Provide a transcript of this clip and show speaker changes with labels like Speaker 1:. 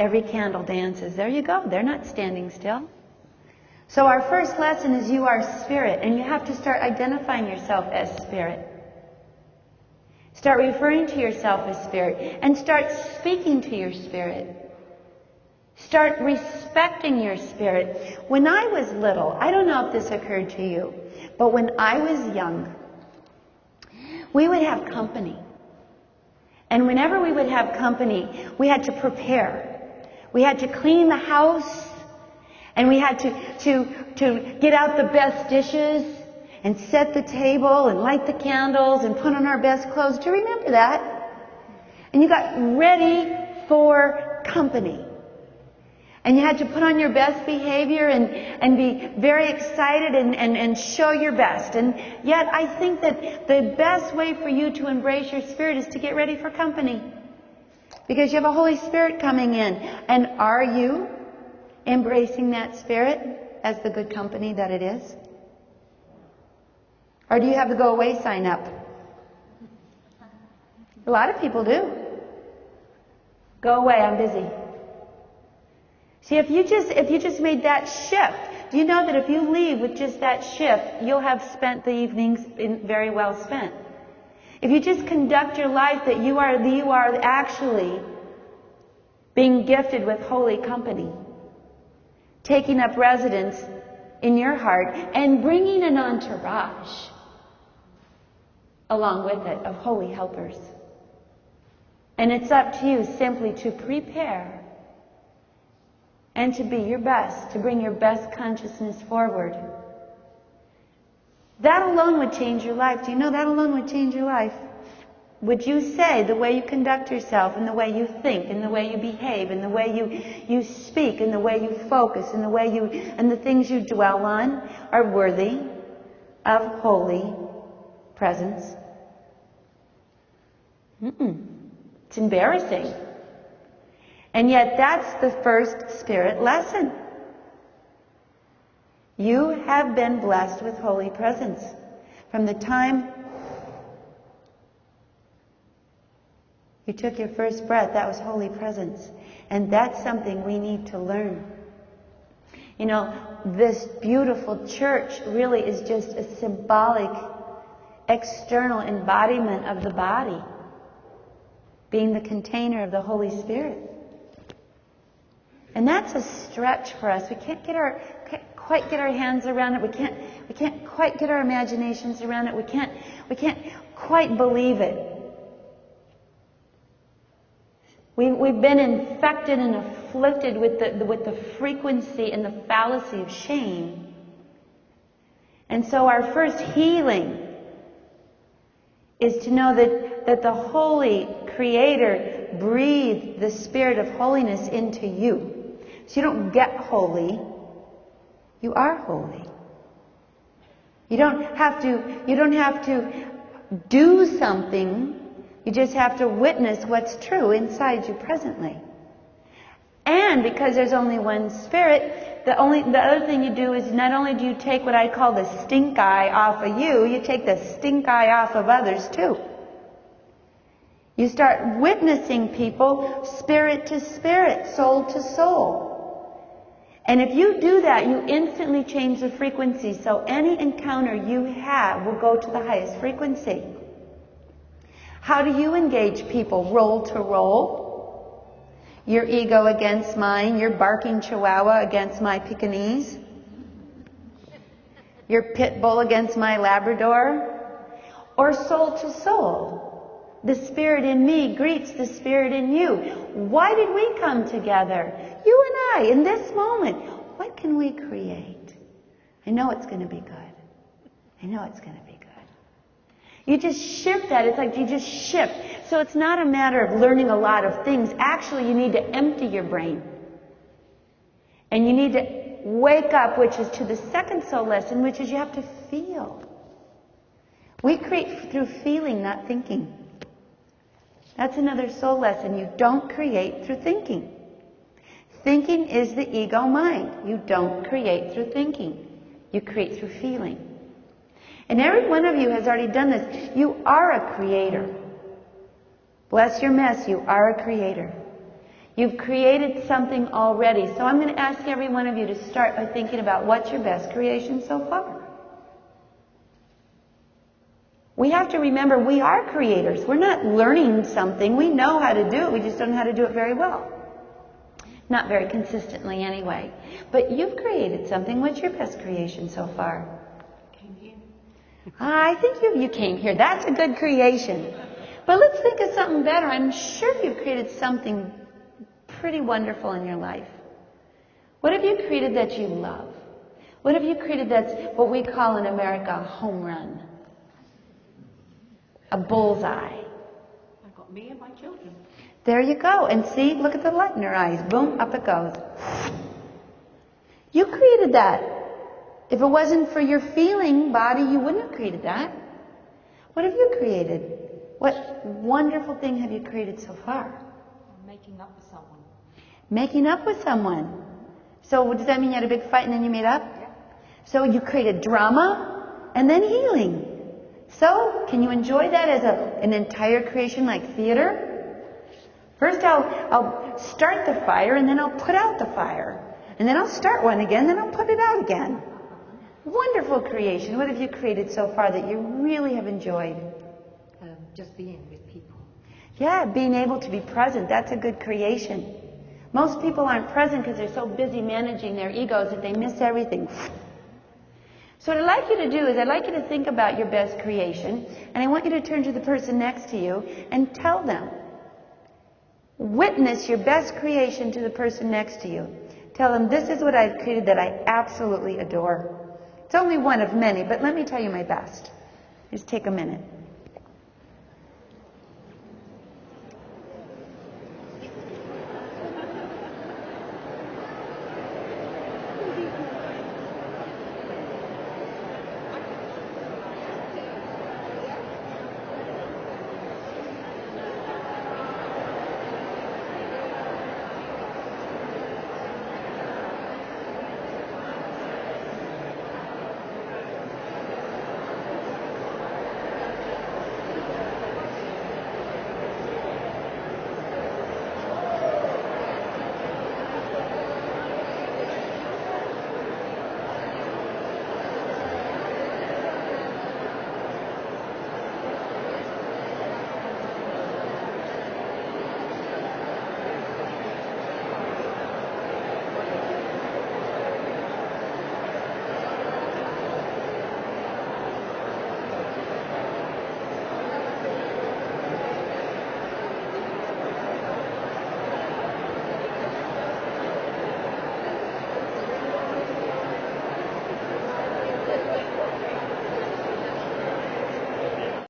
Speaker 1: Every candle dances. There you go. They're not standing still. So our first lesson is you are spirit, and you have to start identifying yourself as spirit. Start referring to yourself as spirit, and start speaking to your spirit. Start respecting your spirit. When I was little, I don't know if this occurred to you, but when I was young, we would have company. And whenever we would have company, we had to prepare. We had to clean the house, and we had to get out the best dishes and set the table and light the candles and put on our best clothes. Do you remember that? And you got ready for company. And you had to put on your best behavior and be very excited and show your best. And yet I think that the best way for you to embrace your spirit is to get ready for company. Because you have a Holy Spirit coming in. And are you embracing that spirit as the good company that it is? Or do you have the go away sign up? A lot of people do. Go away, I'm busy. See, if you just made that shift, do you know that if you leave with just that shift, you'll have spent the evenings very well spent? If you just conduct your life that you are actually being gifted with holy company, taking up residence in your heart and bringing an entourage along with it of holy helpers. And it's up to you simply to prepare and to be your best, to bring your best consciousness forward. That alone would change your life. Do you know that alone would change your life? Would you say the way you conduct yourself and the way you think and the way you behave and the way you speak and the way you focus and the things you dwell on are worthy of holy presence? It's embarrassing. And yet that's the first spirit lesson. You have been blessed with holy presence. From the time you took your first breath, that was holy presence. And that's something we need to learn. You know, this beautiful church really is just a symbolic, external embodiment of the body, being the container of the Holy Spirit. And that's a stretch for us. We can't quite get our hands around it. We can't quite get our imaginations around it. We can't quite believe it. We've been infected and afflicted with the frequency and the fallacy of shame. And so our first healing is to know that the Holy Creator breathed the Spirit of holiness into you. So you don't get holy, you are holy. You don't have to do something. You just have to witness what's true inside you presently. And because there's only one Spirit, the other thing you do is not only do you take what I call the stink eye off of you, you take the stink eye off of others too. You start witnessing people spirit to spirit, soul to soul. And if you do that, you instantly change the frequency. So any encounter you have will go to the highest frequency. How do you engage people? Role to role. Your ego against mine. Your barking chihuahua against my Pekingese. Your pit bull against my Labrador. Or soul to soul. The Spirit in me greets the Spirit in you. Why did we come together? You and I, in this moment. What can we create? I know it's going to be good. I know it's going to be good. You just shift that. It's like you just shift. So it's not a matter of learning a lot of things. Actually, you need to empty your brain. And you need to wake up, which is to the second soul lesson, which is you have to feel. We create through feeling, not thinking. That's another soul lesson. You don't create through thinking. Thinking is the ego mind. You don't create through thinking. You create through feeling. And every one of you has already done this. You are a creator. Bless your mess, you are a creator. You've created something already. So I'm going to ask every one of you to start by thinking about what's your best creation so far. We have to remember we are creators. We're not learning something. We know how to do it. We just don't know how to do it very well. Not very consistently anyway. But you've created something. What's your best creation so far?
Speaker 2: Came here.
Speaker 1: I think you came here. That's a good creation. But let's think of something better. I'm sure you've created something pretty wonderful in your life. What have you created that you love? What have you created that's what we call in America a home run? A bullseye.
Speaker 2: I've got me and my children.
Speaker 1: There you go. And see, look at the light in her eyes. Boom, up it goes. You created that. If it wasn't for your feeling body, you wouldn't have created that. What have you created? What wonderful thing have you created so far?
Speaker 2: Making up with someone.
Speaker 1: Making up with someone. So does that mean you had a big fight and then you made up?
Speaker 2: Yeah.
Speaker 1: So you created drama and then healing. So can you enjoy that as an entire creation like theater? First I'll start the fire and then I'll put out the fire. And then I'll start one again, then I'll put it out again. Wonderful creation. What have you created so far that you really have enjoyed?
Speaker 2: Just being with people.
Speaker 1: Yeah, being able to be present. That's a good creation. Most people aren't present because they're so busy managing their egos that they miss everything. So what I'd like you to do is I'd like you to think about your best creation, and I want you to turn to the person next to you and tell them. Witness your best creation to the person next to you. Tell them, this is what I've created that I absolutely adore. It's only one of many, but let me tell you my best. Just take a minute.